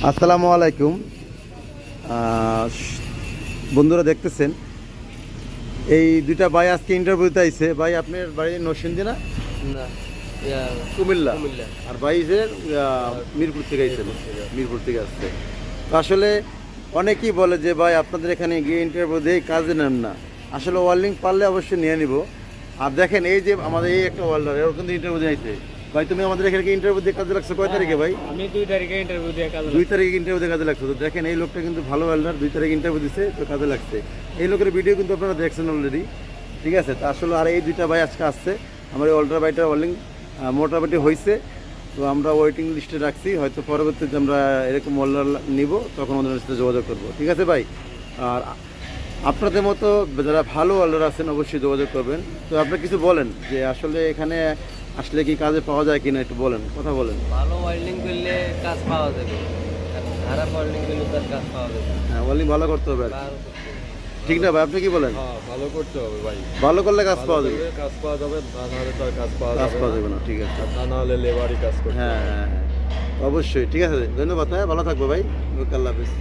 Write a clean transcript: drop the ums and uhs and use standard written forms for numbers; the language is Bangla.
আসসালামু আলাইকুম। বন্ধুরা দেখতেছেন এই দুইটা ভাই আজকে ইন্টারভিউতে আইছে। ভাই আপনার বাড়ি নরসিংদী না? না, কুমিল্লা। কুমিল্লা। আর ভাই যে মিরপুর থেকে আইছেন, মিরপুর থেকে আসছে। তো আসলে অনেকেই বলে যে ভাই আপনাদের এখানে গিয়ে ইন্টারভিউ দিয়ে কাজে নেন না। আসলে ওয়েল্ডিং পারলে অবশ্যই নিয়ে নিব। আর দেখেন এই যে আমাদের এই একটা ওয়েল্ডার এর কিন্তু ইন্টারভিউ দিয়ে আইছে। ভাই তুমি আমাদের এখানে ইন্টারভিউ দিয়ে কাজে লাগছো কয় তারিখে ভাই? আমি 2 তারিখে ইন্টারভিউ দিয়ে কাজ 2 তারিখে ইন্টারভিউ দিয়ে কাজে লাগছে। তো দেখেন এই লোকটা কিন্তু ভালো ওয়েল্ডার, 2 তারিখে ইন্টারভিউ দিছে, তো কাজে লাগছে। এই লোকের ভিডিও কিন্তু আপনারা দেখছেন অলরেডি, ঠিক আছে? তা আসলে আর এই দুইটা ভাই আজকে আসছে। আমার এই ওয়েল্ডার ভাইটার ওয়েল্ডিং মোটামুটি হয়েছে, তো আমরা ওয়েটিং লিস্টে রাখছি। হয়তো পরবর্তীতে আমরা এরকম ওয়েল্ডার নিব, তখন ওদের সাথে যোগাযোগ করবো, ঠিক আছে ভাই? আর আপনাদের মতো যারা ভালো ওয়েল্ডার আছেন অবশ্যই যোগাযোগ করবেন। তো আপনি কিছু বলেন যে আসলে এখানে আসলে কি কাজে পাওয়া যায় কিনা, একটু বলেন, কথা বলেন। ভালো ওয়েল্ডিং করলে কাজ পাওয়া যাবে, আর খারাপ ওয়েল্ডিং করলে তার কাজ পাওয়া যাবে না। হ্যাঁ, ওয়েল্ডিং ভালো করতে হবে। ভালো করতে হবে। ঠিক না ভাই, আপনি কি বলেন? হ্যাঁ, ভালো করতে হবে ভাই। ভালো করলে কাজ পাওয়া যাবে, কাজ পাওয়া যাবে, তা নাহলে তো আর কাজ পাওয়া কাজ যাবে পাওয়া না। যাবে না, ঠিক আছে। আর তা নাহলে লেবারই কাজ করতে হ্যাঁ হবে। হ্যাঁ হ্যাঁ, অবশ্যই, ঠিক আছে। ধন্যবাদ, হ্যাঁ ভালো থাকবো ভাই, ওকে, আল্লাহ হাফিজ।